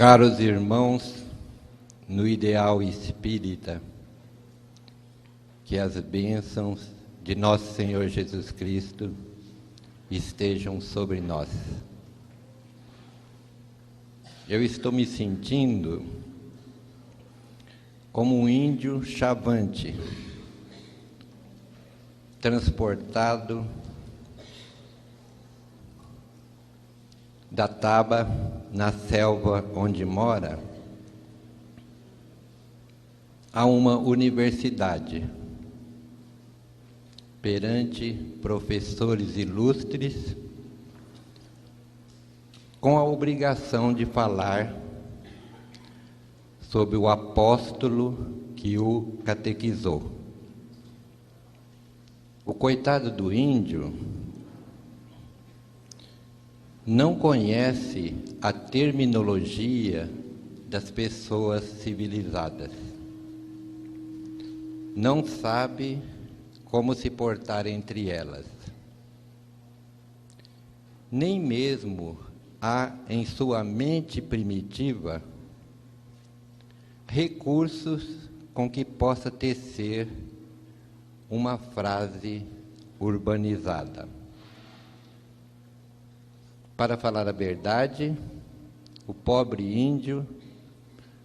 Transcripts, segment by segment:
Caros irmãos, no ideal espírita, que as bênçãos de nosso Senhor Jesus Cristo estejam sobre nós. Eu estou me sentindo como um índio chavante, transportado da taba na selva onde mora a uma universidade, perante professores ilustres, com a obrigação de falar sobre o apóstolo que o catequizou. O coitado do índio não conhece a terminologia das pessoas civilizadas. Não sabe como se portar entre elas. Nem mesmo há em sua mente primitiva recursos com que possa tecer uma frase urbanizada. Para falar a verdade, o pobre índio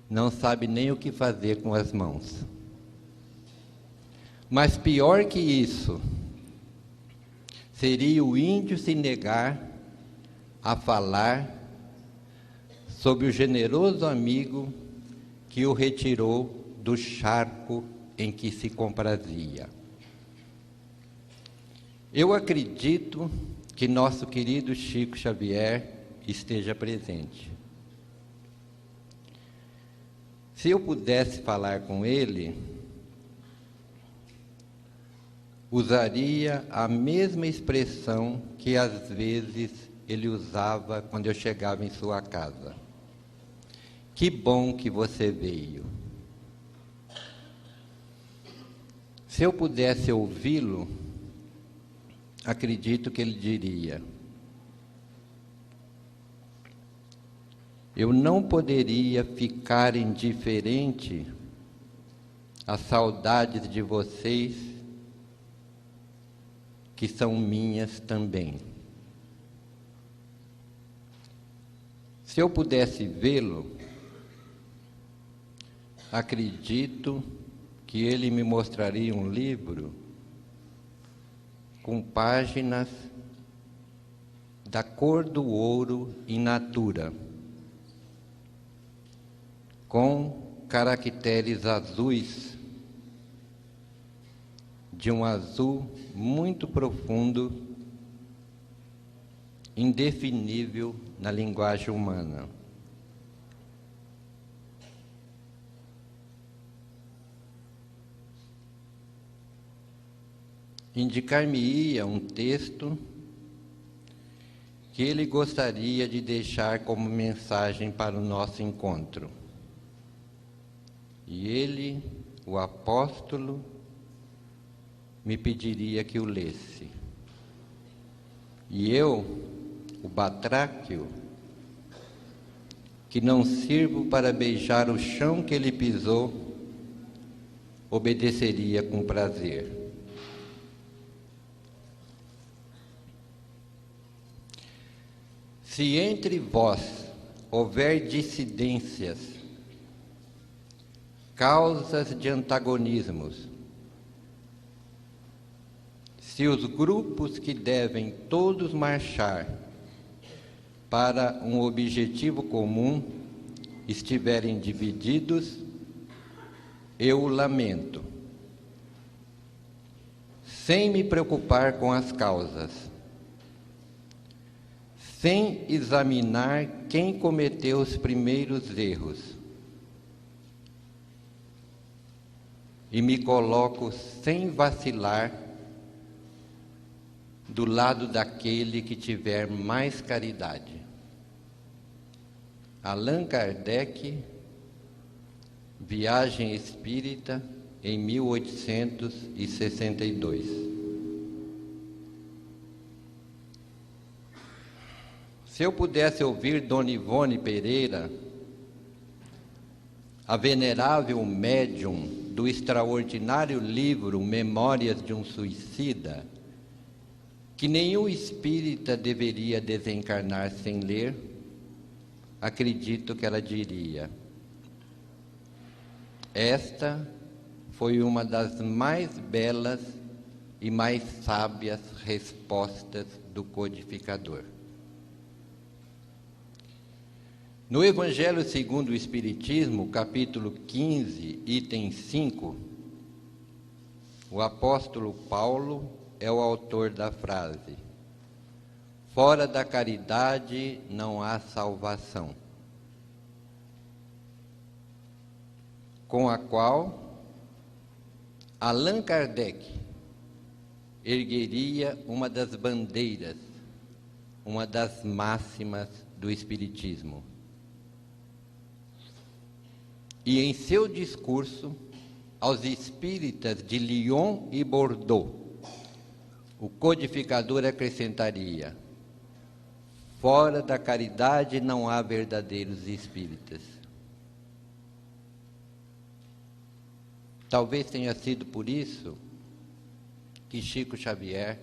não sabe nem o que fazer com as mãos. Mas pior que isso, seria o índio se negar a falar sobre o generoso amigo que o retirou do charco em que se comprazia. Eu acredito que nosso querido Chico Xavier esteja presente. Se eu pudesse falar com ele, usaria a mesma expressão que às vezes ele usava quando eu chegava em sua casa. Que bom que você veio. Se eu pudesse ouvi-lo, acredito que ele diria: eu não poderia ficar indiferente às saudades de vocês, que são minhas também. Se eu pudesse vê-lo, acredito que ele me mostraria um livro com páginas da cor do ouro in natura, com caracteres azuis, de um azul muito profundo, indefinível na linguagem humana. Indicar-me-ia um texto que ele gostaria de deixar como mensagem para o nosso encontro. E ele, o apóstolo, me pediria que o lesse. E eu, o batráquio, que não sirvo para beijar o chão que ele pisou, obedeceria com prazer. Se entre vós houver dissidências, causas de antagonismos, se os grupos que devem todos marchar para um objetivo comum estiverem divididos, eu o lamento, sem me preocupar com as causas, sem examinar quem cometeu os primeiros erros, e me coloco sem vacilar do lado daquele que tiver mais caridade. Allan Kardec, Viagem Espírita, em 1862. Se eu pudesse ouvir Dona Ivone Pereira a venerável médium do extraordinário livro Memórias de um Suicida, que nenhum espírita deveria desencarnar sem ler, acredito que ela diria: esta foi uma das mais belas e mais sábias respostas do codificador. No Evangelho segundo o Espiritismo, capítulo 15, item 5, o apóstolo Paulo é o autor da frase: fora da caridade não há salvação, com a qual Allan Kardec ergueria uma das bandeiras, uma das máximas do Espiritismo. E em seu discurso aos espíritas de Lyon e Bordeaux, o codificador acrescentaria: fora da caridade não há verdadeiros espíritas. Talvez tenha sido por isso que Chico Xavier,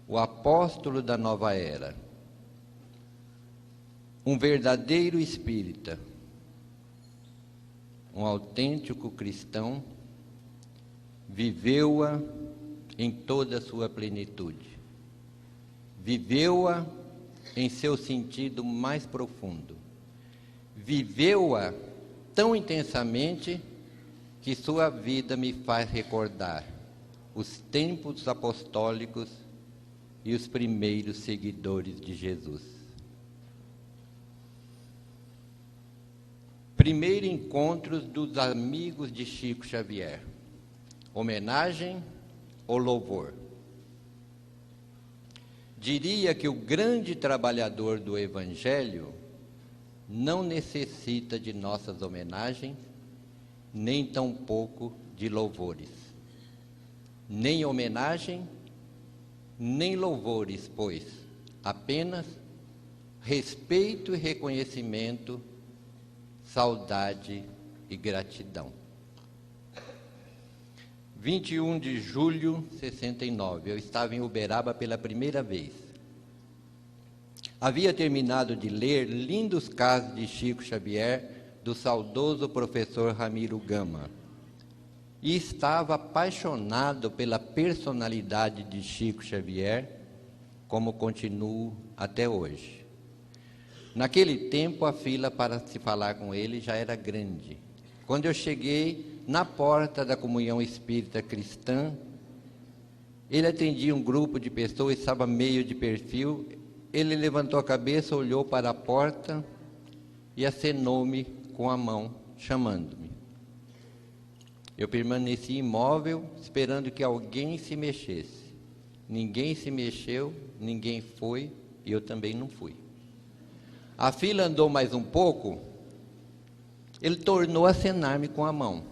o apóstolo da nova era, um verdadeiro espírita, um autêntico cristão, viveu-a em toda a sua plenitude. Viveu-a em seu sentido mais profundo. Viveu-a tão intensamente que sua vida me faz recordar os tempos apostólicos e os primeiros seguidores de Jesus. Primeiro encontro dos amigos de Chico Xavier. Homenagem ou louvor? Diria que o grande trabalhador do Evangelho não necessita de nossas homenagens, nem tampouco de louvores. Nem homenagem, nem louvores, pois apenas respeito e reconhecimento, saudade e gratidão. 21 de julho de 69, eu estava em Uberaba pela primeira vez. Havia terminado de ler lindos casos de Chico Xavier, do saudoso professor Ramiro Gama, e estava apaixonado pela personalidade de Chico Xavier, como continuo até hoje. Naquele tempo, a fila para se falar com ele já era grande. Quando eu cheguei na porta da Comunhão Espírita Cristã, ele atendia um grupo de pessoas, estava meio de perfil. Ele levantou a cabeça, olhou para a porta e acenou-me com a mão, chamando-me. Eu permaneci imóvel, esperando que alguém se mexesse. Ninguém se mexeu, ninguém foi, e eu também não fui. A fila andou mais um pouco, ele tornou a acenar-me com a mão.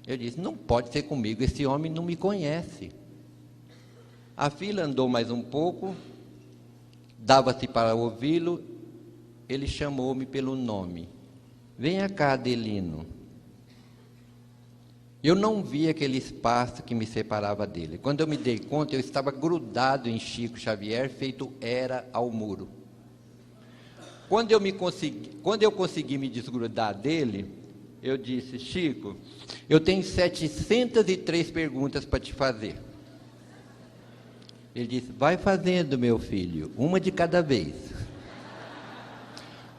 Eu disse: não pode ser comigo, esse homem não me conhece. A fila andou mais um pouco, dava-se para ouvi-lo, ele chamou-me pelo nome: venha cá, Adelino. Eu não vi aquele espaço que me separava dele. Quando eu me dei conta, eu estava grudado em Chico Xavier, feito era ao muro. Quando eu consegui me desgrudar dele, eu disse: Chico, eu tenho 703 perguntas para te fazer. Ele disse: vai fazendo, meu filho, uma de cada vez.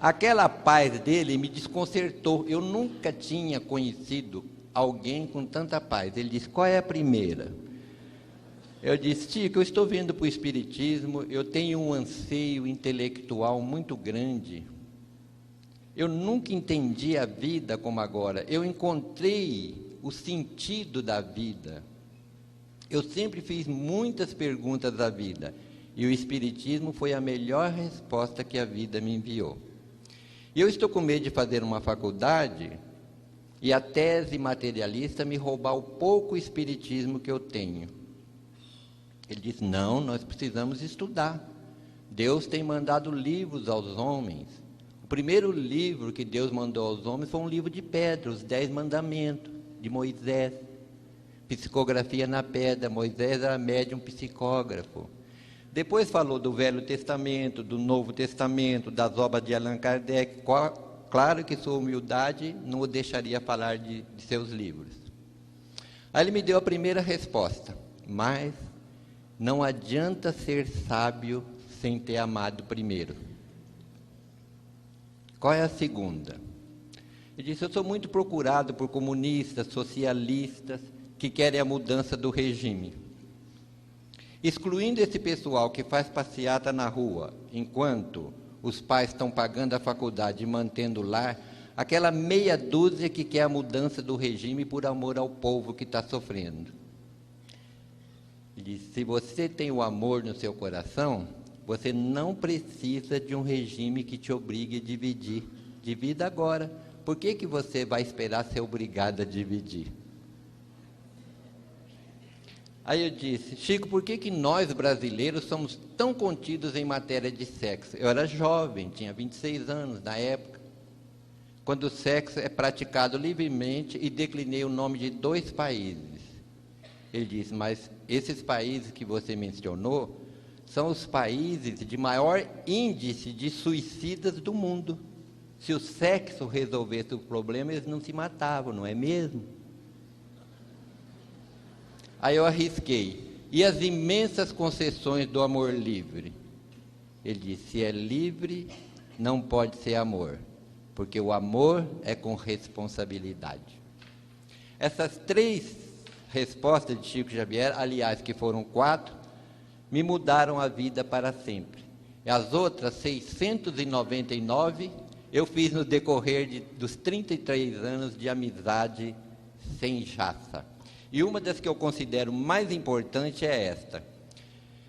Aquela paz dele me desconcertou. Eu nunca tinha conhecido alguém com tanta paz. Ele disse: qual é a primeira? Eu disse: Chico, eu estou vindo para o Espiritismo, eu tenho um anseio intelectual muito grande. Eu nunca entendi a vida como agora. Eu encontrei o sentido da vida. Eu sempre fiz muitas perguntas da vida, e o Espiritismo foi a melhor resposta que a vida me enviou. E eu estou com medo de fazer uma faculdade e a tese materialista me roubar o pouco Espiritismo que eu tenho. Ele disse: não, nós precisamos estudar. Deus tem mandado livros aos homens. O primeiro livro que Deus mandou aos homens foi um livro de pedra, os 10 mandamentos de Moisés. Psicografia na pedra, Moisés era médium psicógrafo. Depois falou do Velho Testamento, do Novo Testamento, das obras de Allan Kardec. Claro que sua humildade não o deixaria falar de seus livros. Aí ele me deu a primeira resposta: mas não adianta ser sábio sem ter amado primeiro. Qual é a segunda? Ele disse: eu sou muito procurado por comunistas, socialistas, que querem a mudança do regime. Excluindo esse pessoal que faz passeata na rua, enquanto os pais estão pagando a faculdade e mantendo o lar, aquela meia dúzia que quer a mudança do regime por amor ao povo que está sofrendo. Ele disse: se você tem o amor no seu coração, você não precisa de um regime que te obrigue a dividir. Divida agora. Por que você vai esperar ser obrigado a dividir? Aí eu disse: Chico, por que nós brasileiros somos tão contidos em matéria de sexo? Eu era jovem, tinha 26 anos na época, quando o sexo é praticado livremente, e declinei o nome de 2 países. Ele disse: mas esses países que você mencionou são os países de maior índice de suicidas do mundo. Se o sexo resolvesse o problema, eles não se matavam, não é mesmo? Aí eu arrisquei: e as imensas concessões do amor livre? Ele disse: se é livre, não pode ser amor, porque o amor é com responsabilidade. Essas 3 respostas de Chico Xavier, aliás, que foram 4, me mudaram a vida para sempre. As outras 699 eu fiz no decorrer dos 33 anos de amizade sem jaça. E uma das que eu considero mais importante é esta: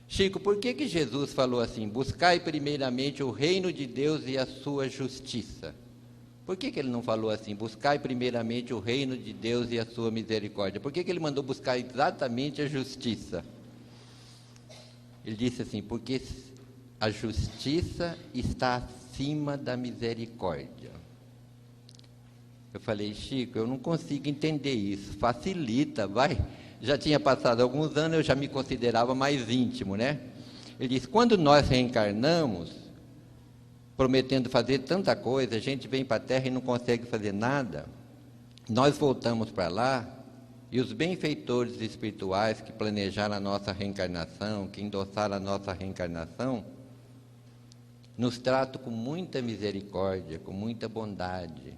Chico, por que Jesus falou assim: buscai primeiramente o reino de Deus e a sua justiça? Por que ele não falou assim: buscai primeiramente o reino de Deus e a sua misericórdia? Por que ele mandou buscar exatamente a justiça? Ele disse assim: porque a justiça está acima da misericórdia. Eu falei: Chico, eu não consigo entender isso. Facilita, vai. Já tinha passado alguns anos, eu já me considerava mais íntimo, né? Ele disse: quando nós reencarnamos, prometendo fazer tanta coisa, a gente vem para a Terra e não consegue fazer nada, nós voltamos para lá, e os benfeitores espirituais que planejaram a nossa reencarnação, que endossaram a nossa reencarnação, nos tratam com muita misericórdia, com muita bondade.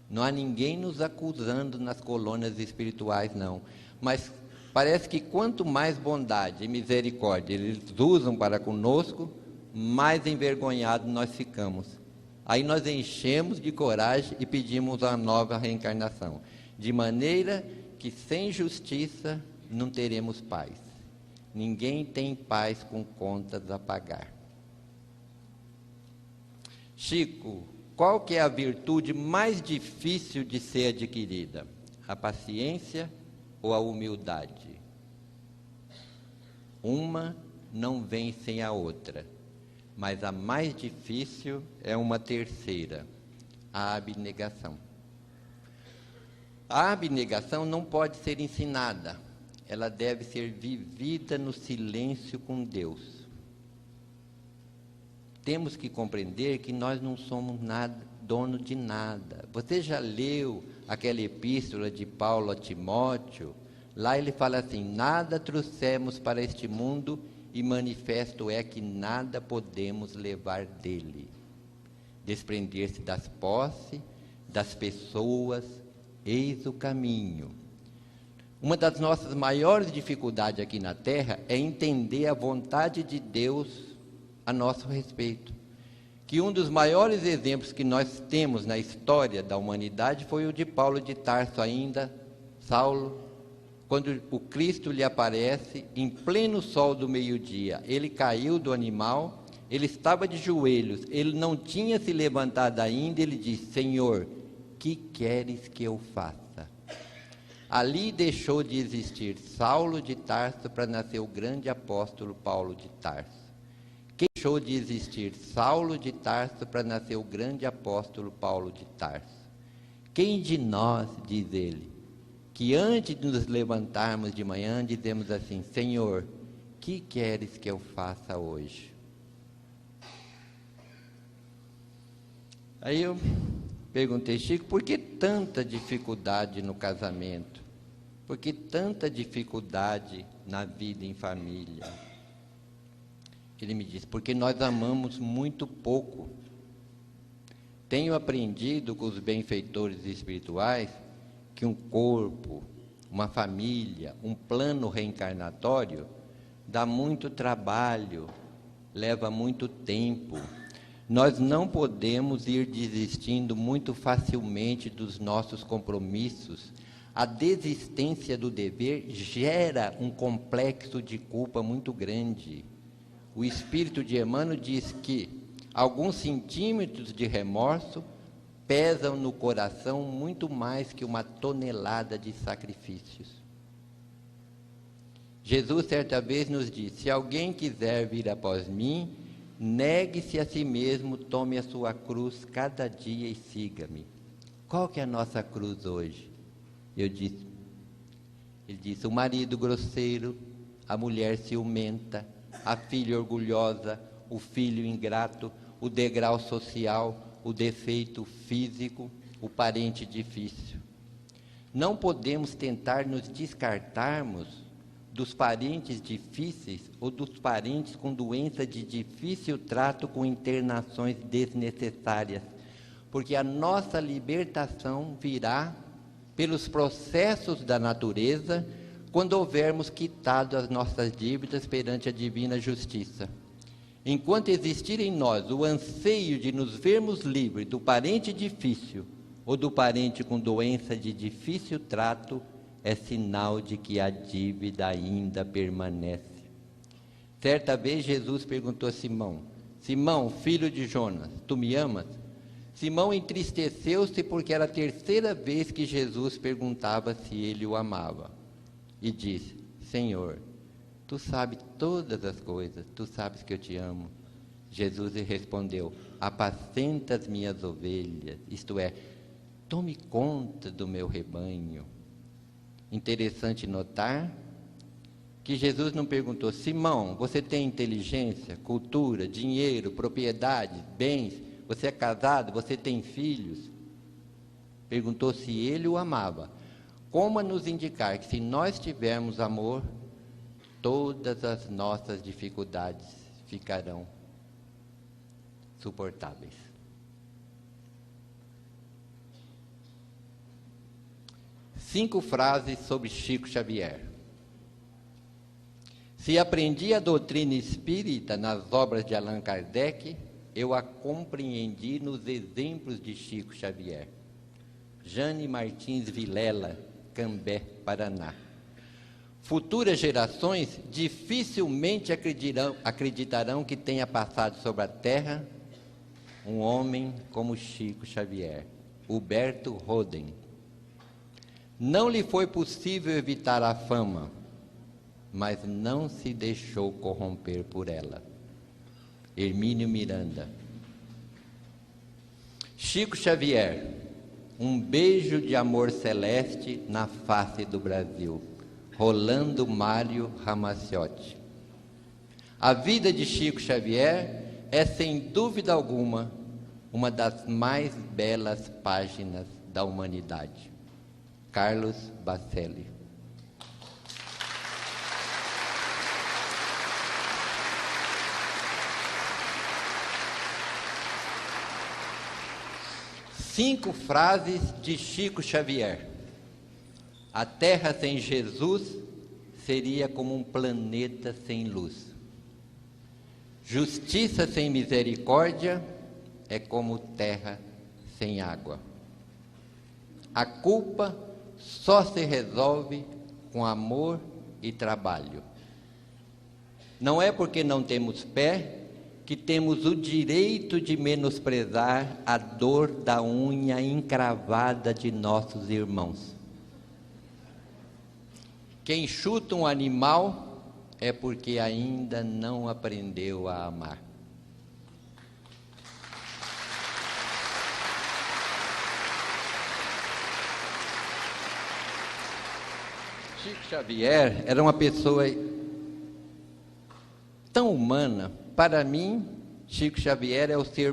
Não há ninguém nos acusando nas colônias espirituais, não. Mas parece que quanto mais bondade e misericórdia eles usam para conosco, mais envergonhados nós ficamos. Aí nós enchemos de coragem e pedimos a nova reencarnação. De maneira que sem justiça não teremos paz. Ninguém tem paz com contas a pagar. Chico, qual que é a virtude mais difícil de ser adquirida? A paciência ou a humildade? Uma não vem sem a outra, mas a mais difícil é uma terceira: a abnegação. A abnegação não pode ser ensinada, ela deve ser vivida no silêncio com Deus. Temos que compreender que nós não somos dono de nada. Você já leu aquela epístola de Paulo a Timóteo? Lá ele fala assim: nada trouxemos para este mundo, e manifesto é que nada podemos levar dele. Desprender-se das posses, das pessoas, eis o caminho. Uma das nossas maiores dificuldades aqui na Terra é entender a vontade de Deus a nosso respeito. Que um dos maiores exemplos que nós temos na história da humanidade foi o de Paulo de Tarso, ainda Saulo, quando o Cristo lhe aparece em pleno sol do meio-dia. Ele caiu do animal, ele estava de joelhos, ele não tinha se levantado ainda, ele disse: Senhor, que queres que eu faça? Ali deixou de existir Saulo de Tarso para nascer o grande apóstolo Paulo de Tarso. Que deixou de existir Saulo de Tarso para nascer o grande apóstolo Paulo de Tarso? Quem de nós, diz ele, que antes de nos levantarmos de manhã, dizemos assim: Senhor, que queres que eu faça hoje? Aí eu perguntei: Chico, por que tanta dificuldade no casamento? Por que tanta dificuldade na vida em família? Ele me disse: porque nós amamos muito pouco. Tenho aprendido com os benfeitores espirituais que um corpo, uma família, um plano reencarnatório dá muito trabalho, leva muito tempo. Nós não podemos ir desistindo muito facilmente dos nossos compromissos. A desistência do dever gera um complexo de culpa muito grande. O espírito de Emmanuel diz que alguns centímetros de remorso pesam no coração muito mais que uma tonelada de sacrifícios. Jesus certa vez nos disse: se alguém quiser vir após mim, negue-se a si mesmo, tome a sua cruz cada dia e siga-me. Qual que é a nossa cruz hoje? Ele disse: o marido grosseiro, a mulher ciumenta, a filha orgulhosa, o filho ingrato, o degrau social, o defeito físico, o parente difícil. Não podemos tentar nos descartarmos dos parentes difíceis ou dos parentes com doença de difícil trato, com internações desnecessárias, porque a nossa libertação virá pelos processos da natureza, quando houvermos quitado as nossas dívidas perante a divina justiça. Enquanto existir em nós o anseio de nos vermos livres do parente difícil ou do parente com doença de difícil trato, é sinal de que a dívida ainda permanece. Certa vez Jesus perguntou a Simão: Simão, filho de Jonas, tu me amas? Simão entristeceu-se porque era a terceira vez que Jesus perguntava se ele o amava. E disse: Senhor, tu sabes todas as coisas, tu sabes que eu te amo. Jesus lhe respondeu: apacenta as minhas ovelhas, isto é, tome conta do meu rebanho. Interessante notar que Jesus não perguntou: Simão, você tem inteligência, cultura, dinheiro, propriedade, bens, você é casado, você tem filhos? Perguntou se ele o amava, como a nos indicar que se nós tivermos amor, todas as nossas dificuldades ficarão suportáveis. 5 frases sobre Chico Xavier. Se aprendi a doutrina espírita nas obras de Allan Kardec, eu a compreendi nos exemplos de Chico Xavier. Jane Martins Vilela, Cambé, Paraná. Futuras gerações dificilmente acreditarão que tenha passado sobre a Terra um homem como Chico Xavier. Huberto Roden. Não lhe foi possível evitar a fama, mas não se deixou corromper por ela. Hermínio Miranda. Chico Xavier, um beijo de amor celeste na face do Brasil. Rolando Mário Ramaciotti. A vida de Chico Xavier é, sem dúvida alguma, uma das mais belas páginas da humanidade. Carlos Bacelli. Cinco frases de Chico Xavier. A Terra sem Jesus seria como um planeta sem luz. Justiça sem misericórdia é como terra sem água. A culpa só se resolve com amor e trabalho. Não é porque não temos pé que temos o direito de menosprezar a dor da unha encravada de nossos irmãos. Quem chuta um animal é porque ainda não aprendeu a amar. Chico Xavier era uma pessoa tão humana. Para mim, Chico Xavier é o ser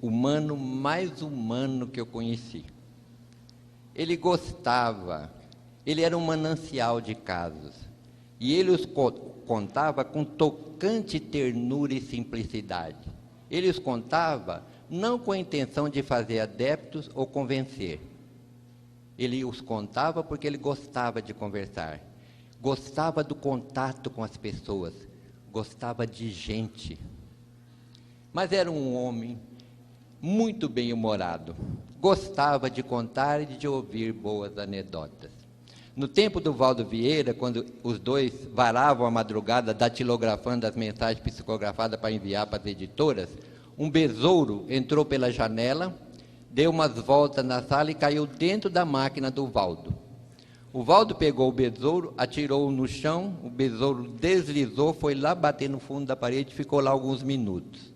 humano mais humano que eu conheci. Ele gostava, ele era um manancial de casos, e ele os contava com tocante ternura e simplicidade. Ele os contava não com a intenção de fazer adeptos ou convencer. Ele os contava porque ele gostava de conversar, gostava do contato com as pessoas, gostava de gente. Mas era um homem muito bem-humorado, gostava de contar e de ouvir boas anedotas. No tempo do Valdo Vieira, quando os dois varavam a madrugada datilografando as mensagens psicografadas para enviar para as editoras, um besouro entrou pela janela, deu umas voltas na sala e caiu dentro da máquina do Valdo. O Valdo pegou o besouro, atirou-o no chão, o besouro deslizou, foi lá bater no fundo da parede e ficou lá alguns minutos.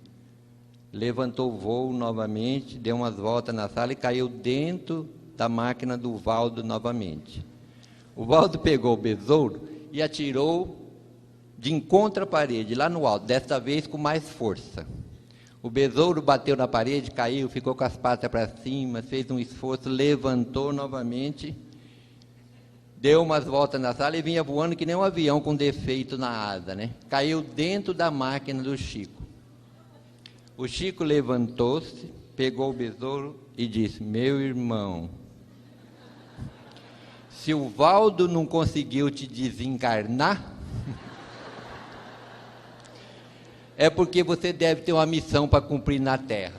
Levantou o voo novamente, deu umas voltas na sala e caiu dentro da máquina do Valdo novamente. O Valdo pegou o besouro e atirou de encontro à parede, lá no alto, desta vez com mais força. O besouro bateu na parede, caiu, ficou com as patas para cima, fez um esforço, levantou novamente, deu umas voltas na sala e vinha voando que nem um avião com defeito na asa, né? Caiu dentro da máquina do Chico. O Chico levantou-se, pegou o besouro e disse: meu irmão, se o Valdo não conseguiu te desencarnar, é porque você deve ter uma missão para cumprir na Terra.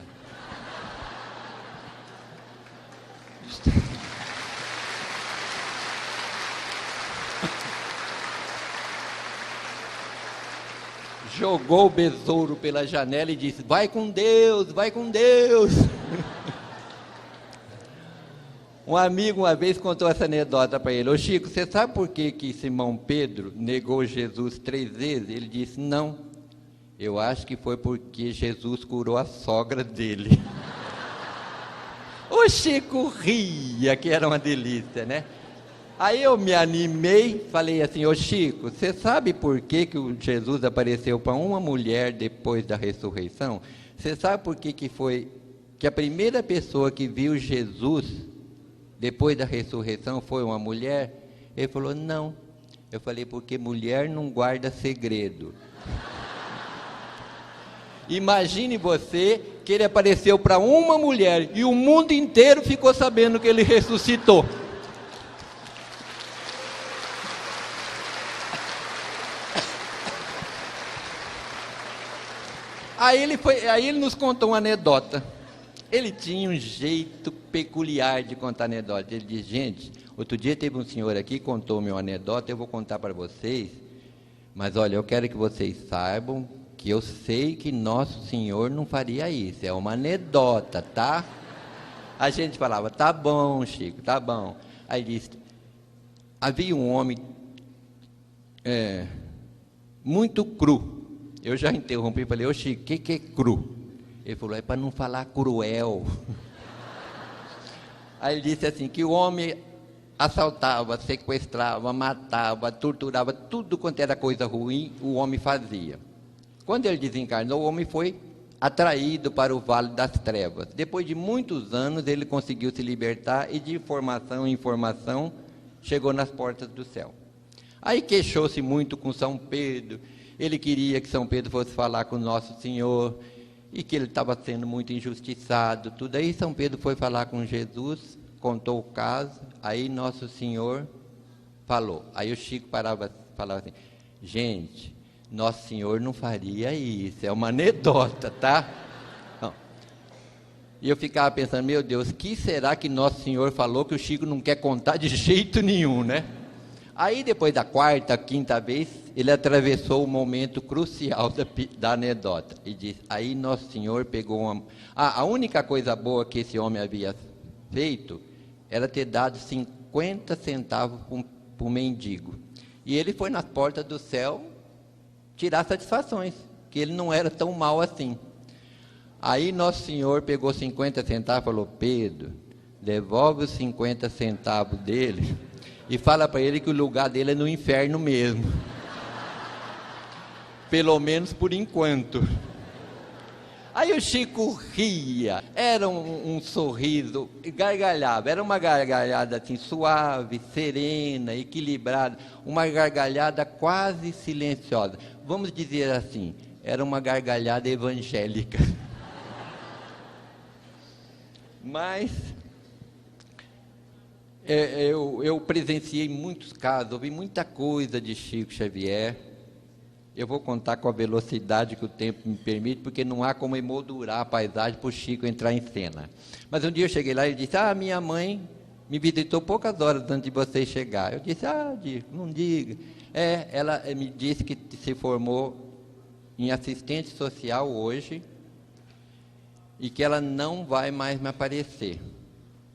Jogou o besouro pela janela e disse: vai com Deus, vai com Deus. Um amigo uma vez contou essa anedota para ele: ô Chico, você sabe por que Simão Pedro negou Jesus 3 vezes? Ele disse: não, eu acho que foi porque Jesus curou a sogra dele. O Chico ria, que era uma delícia, né? Aí eu me animei, falei assim: ô Chico, você sabe por que o Jesus apareceu para uma mulher depois da ressurreição? Você sabe por que foi que a primeira pessoa que viu Jesus depois da ressurreição foi uma mulher? Ele falou: não. Eu falei: porque mulher não guarda segredo. Imagine você que ele apareceu para uma mulher e o mundo inteiro ficou sabendo que ele ressuscitou. Aí ele nos contou uma anedota. Ele tinha um jeito peculiar de contar anedota. Ele disse: gente, outro dia teve um senhor aqui, contou-me uma anedota, eu vou contar para vocês, mas olha, eu quero que vocês saibam que eu sei que Nosso Senhor não faria isso, é uma anedota, tá? A gente falava: tá bom, Chico, tá bom. Aí disse: havia um homem muito cru. Eu já interrompi e falei: ô Chico, o que é cru? Ele falou: é para não falar cruel. Aí ele disse assim, que o homem assaltava, sequestrava, matava, torturava, tudo quanto era coisa ruim, o homem fazia. Quando ele desencarnou, o homem foi atraído para o Vale das Trevas. Depois de muitos anos, ele conseguiu se libertar e de informação em informação, chegou nas portas do céu. Aí queixou-se muito com São Pedro. Ele queria que São Pedro fosse falar com Nosso Senhor e que ele estava sendo muito injustiçado, tudo. Aí São Pedro foi falar com Jesus, contou o caso, aí Nosso Senhor falou. Aí o Chico falava assim: gente, Nosso Senhor não faria isso, é uma anedota, tá? Não. E eu ficava pensando: meu Deus, que será que Nosso Senhor falou que o Chico não quer contar de jeito nenhum, né? Aí, depois da quarta, quinta vez, ele atravessou o momento crucial da anedota e disse: aí Nosso Senhor pegou uma... a única coisa boa que esse homem havia feito era ter dado 50 centavos para um mendigo. E ele foi nas portas do céu tirar satisfações, que ele não era tão mal assim. Aí Nosso Senhor pegou 50 centavos e falou: Pedro, devolve os 50 centavos dele e fala para ele que o lugar dele é no inferno mesmo. Pelo menos por enquanto. Aí o Chico ria, era um sorriso, gargalhava, era uma gargalhada assim, suave, serena, equilibrada, uma gargalhada quase silenciosa. Vamos dizer assim, era uma gargalhada evangélica. Mas eu presenciei muitos casos, ouvi muita coisa de Chico Xavier. Eu vou contar com a velocidade que o tempo me permite, porque não há como emoldurar a paisagem para o Chico entrar em cena. Mas um dia eu cheguei lá e ele disse: minha mãe me visitou poucas horas antes de você chegar. Eu disse: não diga. Ela me disse que se formou em assistente social hoje e que ela não vai mais me aparecer.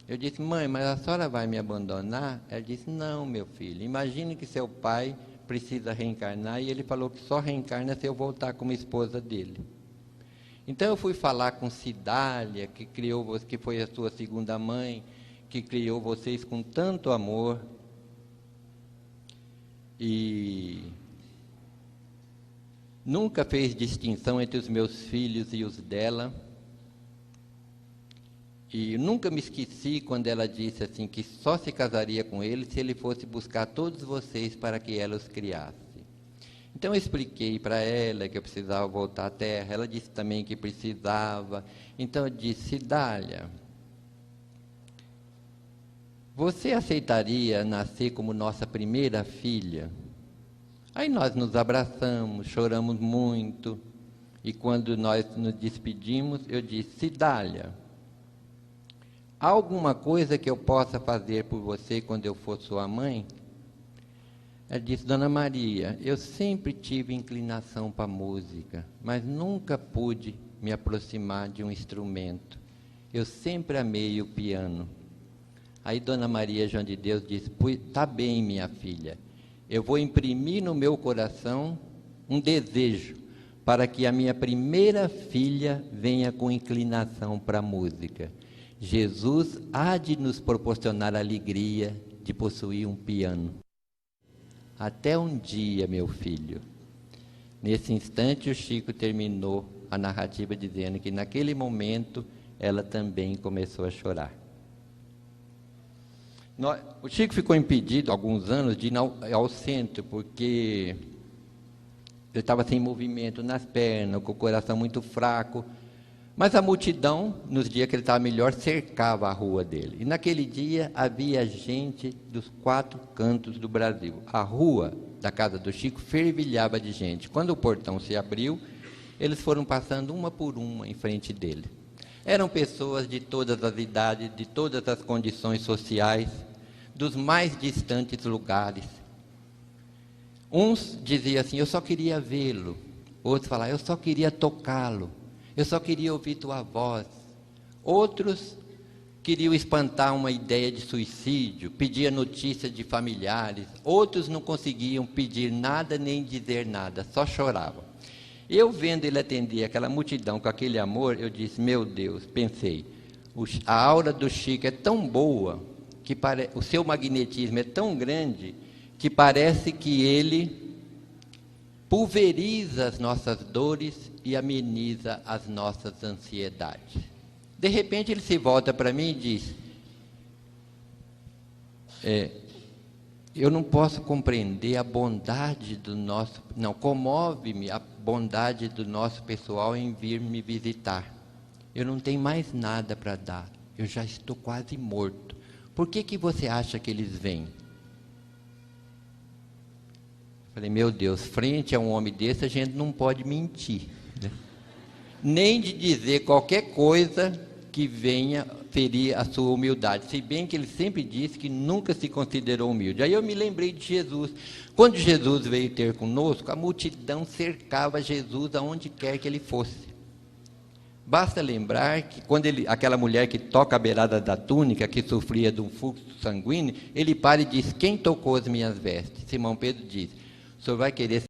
Eu disse: mãe, mas a senhora vai me abandonar? Ela disse: não, meu filho, imagine que seu pai precisa reencarnar, e ele falou que só reencarna se eu voltar como esposa dele. Então eu fui falar com Cidália, que foi a sua segunda mãe, que criou vocês com tanto amor, e nunca fez distinção entre os meus filhos e os dela. E nunca me esqueci quando ela disse assim, que só se casaria com ele se ele fosse buscar todos vocês para que ela os criasse. Então eu expliquei para ela que eu precisava voltar à Terra, ela disse também que precisava. Então eu disse: Cidália, você aceitaria nascer como nossa primeira filha? Aí nós nos abraçamos, choramos muito, e quando nós nos despedimos, eu disse: Cidália, há alguma coisa que eu possa fazer por você quando eu for sua mãe? Ela disse: Dona Maria, eu sempre tive inclinação para a música, mas nunca pude me aproximar de um instrumento. Eu sempre amei o piano. Aí Dona Maria João de Deus disse: tá bem, minha filha, eu vou imprimir no meu coração um desejo para que a minha primeira filha venha com inclinação para a música. Jesus há de nos proporcionar a alegria de possuir um piano. Até um dia, meu filho. Nesse instante, o Chico terminou a narrativa dizendo que naquele momento ela também começou a chorar. O Chico ficou impedido há alguns anos de ir ao centro, porque ele estava sem movimento nas pernas, com o coração muito fraco. Mas a multidão, nos dias que ele estava melhor, cercava a rua dele. E naquele dia havia gente dos 4 cantos do Brasil. A rua da casa do Chico fervilhava de gente. Quando o portão se abriu, eles foram passando uma por uma em frente dele. Eram pessoas de todas as idades, de todas as condições sociais, dos mais distantes lugares. Uns diziam assim: eu só queria vê-lo. Outros falavam: eu só queria tocá-lo. Eu só queria ouvir tua voz. Outros queriam espantar uma ideia de suicídio, pediam notícias de familiares. Outros não conseguiam pedir nada nem dizer nada, só choravam. Eu vendo ele atender aquela multidão com aquele amor, eu disse: meu Deus, pensei, a aura do Chico é tão boa, o seu magnetismo é tão grande, que parece que ele pulveriza as nossas dores e ameniza as nossas ansiedades. De repente ele se volta para mim e diz: eu não posso compreender a bondade do nosso... Não, comove-me a bondade do nosso pessoal em vir me visitar. Eu não tenho mais nada para dar, eu já estou quase morto. Por que você acha que eles vêm? Falei: meu Deus, frente a um homem desse, a gente não pode mentir, né? Nem de dizer qualquer coisa que venha ferir a sua humildade, se bem que ele sempre disse que nunca se considerou humilde. Aí eu me lembrei de Jesus. Quando Jesus veio ter conosco, a multidão cercava Jesus aonde quer que ele fosse. Basta lembrar que quando aquela mulher que toca a beirada da túnica, que sofria de um fluxo sanguíneo, ele para e diz: quem tocou as minhas vestes? Simão Pedro diz: o senhor vai querer...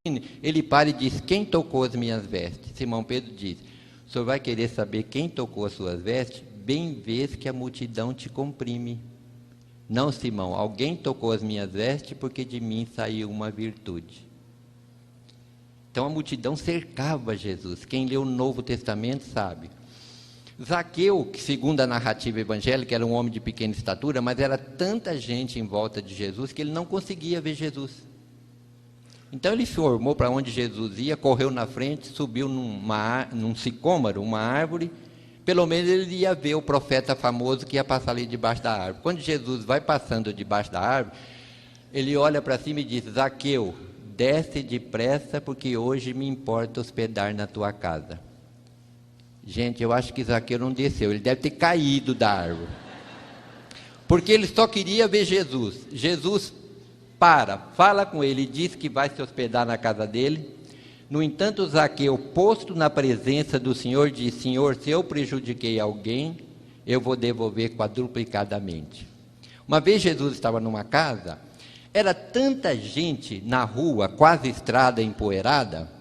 Ele para e diz: quem tocou as minhas vestes? Simão Pedro diz: o senhor vai querer saber quem tocou as suas vestes? Bem vês que a multidão te comprime. Não, Simão, alguém tocou as minhas vestes, porque de mim saiu uma virtude. Então a multidão cercava Jesus. Quem lê o Novo Testamento sabe. Zaqueu, que segundo a narrativa evangélica era um homem de pequena estatura, mas era tanta gente em volta de Jesus que ele não conseguia ver Jesus. Então ele formou para onde Jesus ia, correu na frente, subiu num sicômoro, uma árvore. Pelo menos ele ia ver o profeta famoso que ia passar ali debaixo da árvore. Quando Jesus vai passando debaixo da árvore, ele olha para cima e diz: Zaqueu, desce depressa, porque hoje me importa hospedar na tua casa. Gente, eu acho que Zaqueu não desceu, ele deve ter caído da árvore. Porque ele só queria ver Jesus. Jesus fala com ele e diz que vai se hospedar na casa dele. No entanto, Zaqueu, posto na presença do Senhor, diz: Senhor, se eu prejudiquei alguém, eu vou devolver quadruplicadamente. Uma vez Jesus estava numa casa, era tanta gente na rua, quase estrada empoeirada,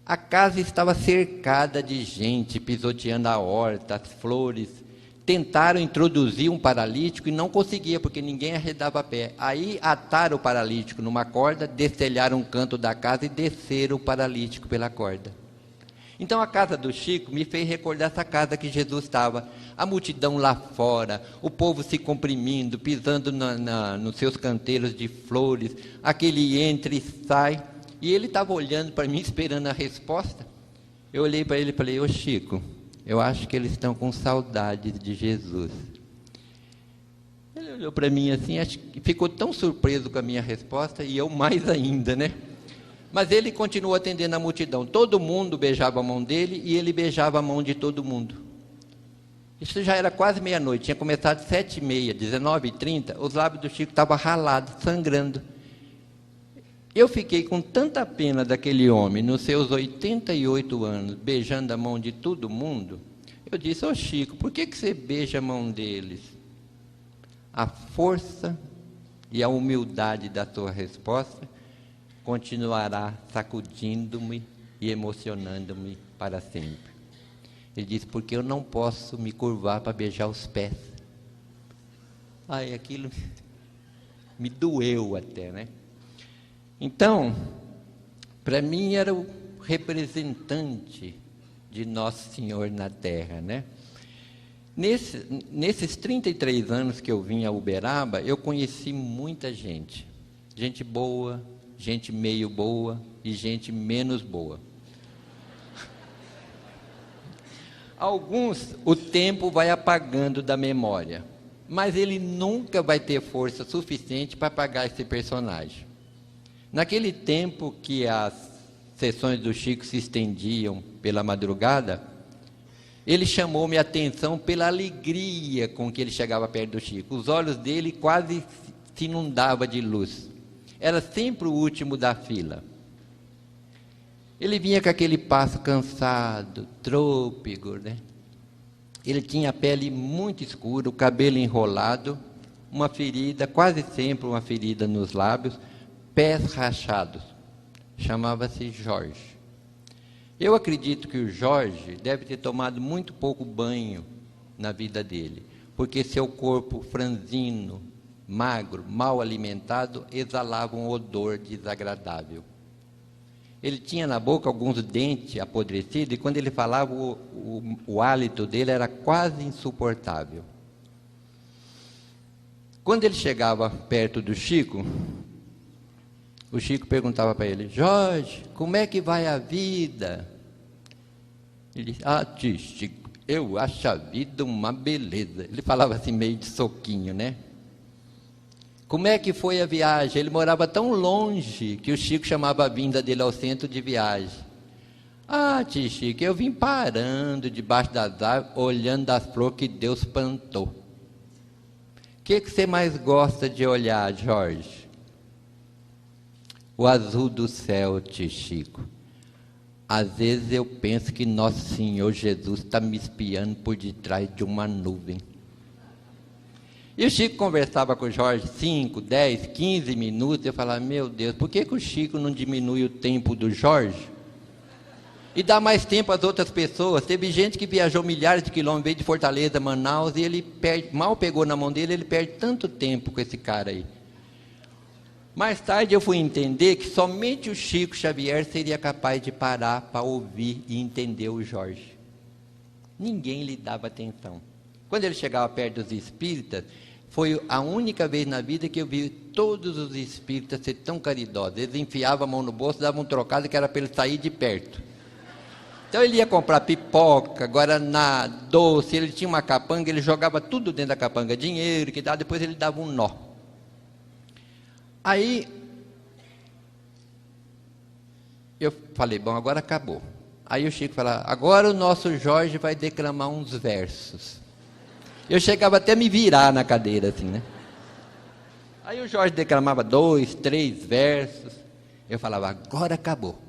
a casa estava cercada de gente, pisoteando a horta, as flores. Tentaram introduzir um paralítico e não conseguia, porque ninguém arredava pé. Aí ataram o paralítico numa corda, destelharam um canto da casa e desceram o paralítico pela corda. Então a casa do Chico me fez recordar essa casa que Jesus estava. A multidão lá fora, o povo se comprimindo, pisando nos seus canteiros de flores, aquele entra e sai. E ele estava olhando para mim, esperando a resposta. Eu olhei para ele e falei: ô Chico, eu acho que eles estão com saudades de Jesus. Ele olhou para mim assim, acho que ficou tão surpreso com a minha resposta, e eu mais ainda, né? Mas ele continuou atendendo a multidão. Todo mundo beijava a mão dele e ele beijava a mão de todo mundo. Isso já era quase meia-noite, tinha começado 7h30, 19h30, os lábios do Chico estavam ralados, sangrando. Eu fiquei com tanta pena daquele homem, nos seus 88 anos, beijando a mão de todo mundo. Eu disse: ô Chico, por que você beija a mão deles? A força e a humildade da sua resposta continuará sacudindo-me e emocionando-me para sempre. Ele disse: porque eu não posso me curvar para beijar os pés. Ai, aquilo me doeu até, né? Então, para mim era o representante de Nosso Senhor na Terra, né? Nesses 33 anos que eu vim a Uberaba, eu conheci muita gente. Gente boa, gente meio boa e gente menos boa. Alguns o tempo vai apagando da memória, mas ele nunca vai ter força suficiente para apagar esse personagem. Naquele tempo que as sessões do Chico se estendiam pela madrugada, ele chamou minha atenção pela alegria com que ele chegava perto do Chico. Os olhos dele quase se inundavam de luz. Era sempre o último da fila. Ele vinha com aquele passo cansado, trôpego, né? Ele tinha a pele muito escura, o cabelo enrolado, uma ferida, quase sempre uma ferida nos lábios, pés rachados. Chamava-se Jorge. Eu acredito que o Jorge deve ter tomado muito pouco banho na vida dele, porque seu corpo franzino, magro, mal alimentado, exalava um odor desagradável. Ele tinha na boca alguns dentes apodrecidos, e quando ele falava, o hálito dele era quase insuportável. Quando ele chegava perto do Chico, o Chico perguntava para ele: Jorge, como é que vai a vida? Ele disse: tio Chico, eu acho a vida uma beleza. Ele falava assim meio de soquinho, né? Como é que foi a viagem? Ele morava tão longe que o Chico chamava a vinda dele ao centro de viagem. Tio Chico, eu vim parando debaixo das árvores, olhando as flores que Deus plantou. O que você mais gosta de olhar, Jorge? O azul do céu, tio Chico. Às vezes eu penso que Nosso Senhor Jesus está me espiando por detrás de uma nuvem. E o Chico conversava com o Jorge 5, 10, 15 minutos. Eu falava: meu Deus, por que o Chico não diminui o tempo do Jorge? E dá mais tempo às outras pessoas. Teve gente que viajou milhares de quilômetros, veio de Fortaleza, Manaus, e ele mal pegou na mão dele, ele perde tanto tempo com esse cara aí. Mais tarde eu fui entender que somente o Chico Xavier seria capaz de parar para ouvir e entender o Jorge. Ninguém lhe dava atenção. Quando ele chegava perto dos espíritas, foi a única vez na vida que eu vi todos os espíritas ser tão caridosos. Eles enfiavam a mão no bolso, davam um trocado que era para ele sair de perto. Então ele ia comprar pipoca, guaraná, doce, ele tinha uma capanga, ele jogava tudo dentro da capanga, dinheiro, que dá, depois ele dava um nó. Aí eu falei, bom, agora acabou. Aí o Chico falava, agora o nosso Jorge vai declamar uns versos. Eu chegava até a me virar na cadeira, assim, né? Aí o Jorge declamava 2, 3 versos. Eu falava, agora acabou.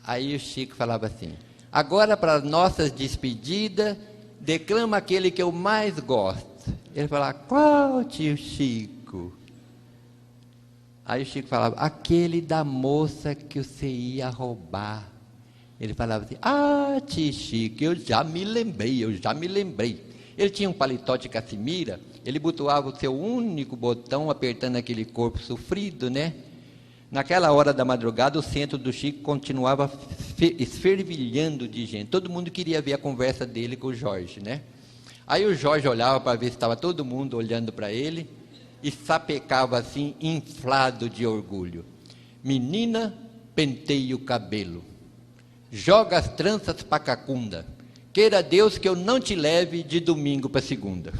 Aí o Chico falava assim, agora para nossas despedidas, declama aquele que eu mais gosto. Ele falava, qual, tio Chico? Aí o Chico falava, aquele da moça que você ia roubar. Ele falava assim, ah, tio Chico, eu já me lembrei. Ele tinha um paletó de caçemira, ele botoava o seu único botão, apertando aquele corpo sofrido, né? Naquela hora da madrugada, o centro do Chico continuava esfervilhando de gente. Todo mundo queria ver a conversa dele com o Jorge, né? Aí o Jorge olhava para ver se estava todo mundo olhando para ele, e sapecava assim, inflado de orgulho. Menina, penteie o cabelo. Joga as tranças para cacunda. Queira Deus que eu não te leve de domingo para segunda.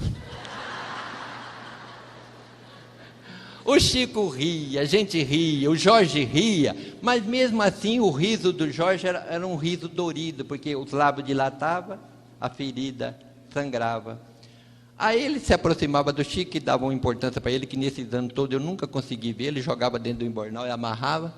O Chico ria, a gente ria, o Jorge ria, mas mesmo assim o riso do Jorge era um riso dorido, porque os lábios dilatavam, a ferida sangrava. Aí ele se aproximava do Chico, que dava uma importância para ele, que nesses anos todos eu nunca consegui ver, ele jogava dentro do embornal e amarrava.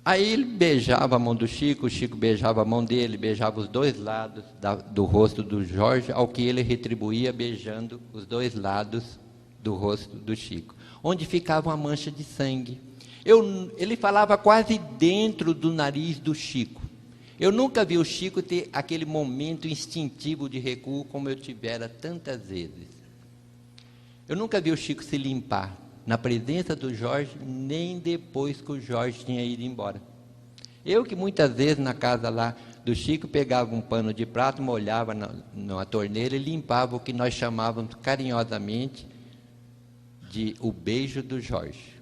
Aí ele beijava a mão do Chico, o Chico beijava a mão dele, beijava os dois lados do rosto do Jorge, ao que ele retribuía beijando os dois lados do rosto do Chico, onde ficava uma mancha de sangue. Ele falava quase dentro do nariz do Chico. Eu nunca vi o Chico ter aquele momento instintivo de recuo como eu tivera tantas vezes. Eu nunca vi o Chico se limpar na presença do Jorge, nem depois que o Jorge tinha ido embora. Eu que muitas vezes na casa lá do Chico pegava um pano de prato, molhava na torneira e limpava o que nós chamávamos carinhosamente de o beijo do Jorge.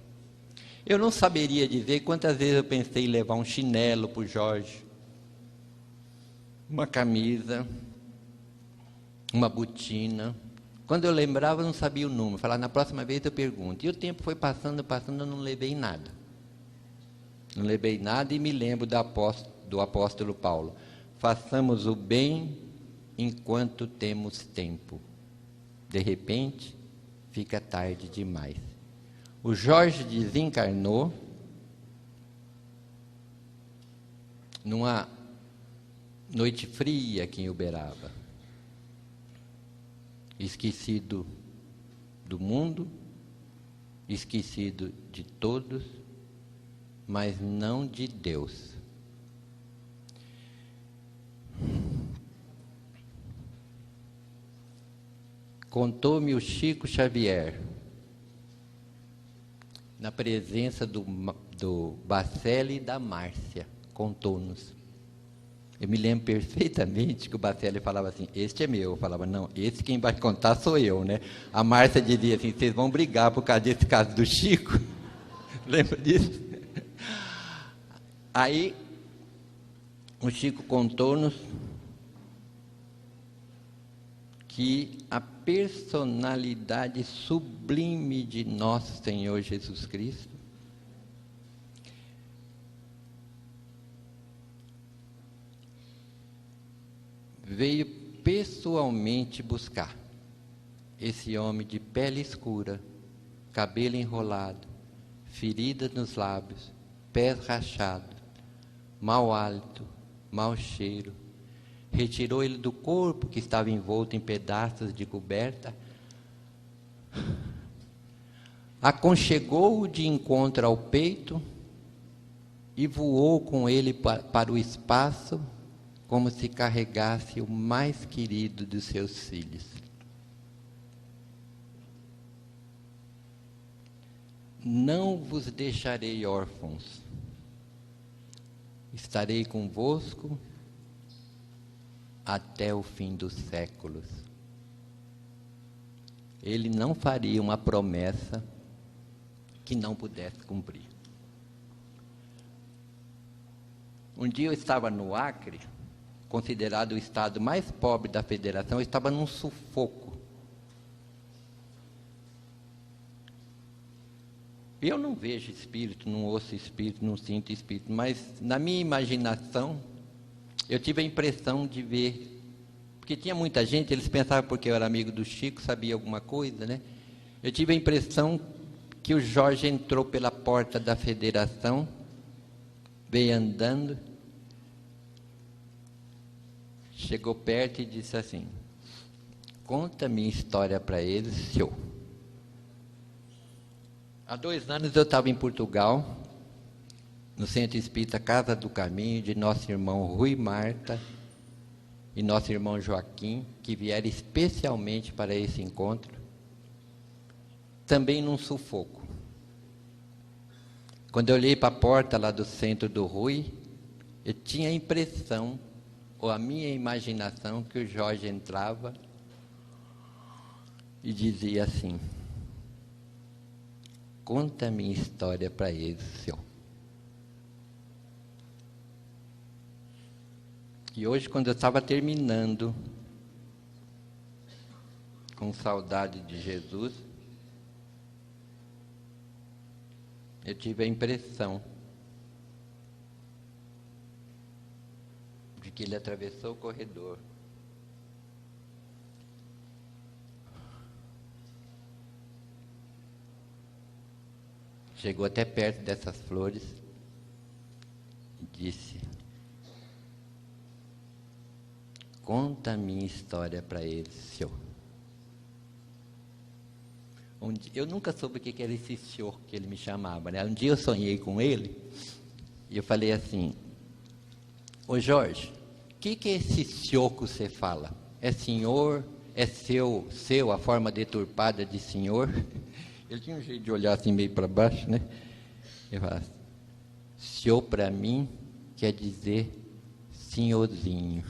Eu não saberia dizer quantas vezes eu pensei em levar um chinelo para o Jorge, uma camisa, uma botina. Quando eu lembrava, eu não sabia o número. Falava, na próxima vez eu pergunto. E o tempo foi passando, eu não levei nada. Não levei nada e me lembro do apóstolo Paulo. Façamos o bem enquanto temos tempo. De repente, fica tarde demais. O Jorge desencarnou numa noite fria aqui em Uberaba. Esquecido do mundo, esquecido de todos, mas não de Deus. Contou-me o Chico Xavier, na presença do Bacelli e da Márcia, contou-nos. Eu me lembro perfeitamente que o Bacelli falava assim, este é meu. Eu falava, não, esse quem vai contar sou eu, né? A Márcia dizia assim, vocês vão brigar por causa desse caso do Chico? Lembra disso? Aí, o Chico contou-nos que a personalidade sublime de nosso Senhor Jesus Cristo veio pessoalmente buscar esse homem de pele escura, cabelo enrolado, feridas nos lábios, pés rachados, mau hálito, mau cheiro. Retirou ele do corpo que estava envolto em pedaços de coberta, aconchegou-o de encontro ao peito e voou com ele para o espaço, como se carregasse o mais querido dos seus filhos. Não vos deixarei órfãos, estarei convosco até o fim dos séculos. Ele não faria uma promessa que não pudesse cumprir. Um dia eu estava no Acre, considerado o estado mais pobre da federação, eu estava num sufoco. Eu não vejo espírito, não ouço espírito, não sinto espírito, mas na minha imaginação, eu tive a impressão de ver, porque tinha muita gente, eles pensavam porque eu era amigo do Chico, sabia alguma coisa, né? Eu tive a impressão que o Jorge entrou pela porta da federação, veio andando, chegou perto e disse assim: conta minha história para eles, senhor. Há 2 anos eu estava em Portugal, no Centro Espírita Casa do Caminho, de nosso irmão Rui Marta e nosso irmão Joaquim, que vieram especialmente para esse encontro, também num sufoco. Quando eu olhei para a porta lá do centro do Rui, eu tinha a impressão, ou a minha imaginação, que o Jorge entrava e dizia assim: conta a minha história para eles, senhor. E hoje, quando eu estava terminando, com saudade de Jesus, eu tive a impressão de que ele atravessou o corredor, chegou até perto dessas flores e disse: conta a minha história para eles, senhor. Eu nunca soube o que era esse senhor que ele me chamava, né? Um dia eu sonhei com ele e eu falei assim: ô Jorge, o que é esse senhor que você fala? É senhor? É seu, a forma deturpada de senhor? Ele tinha um jeito de olhar assim meio para baixo, né? Ele falava: senhor para mim quer dizer senhorzinho.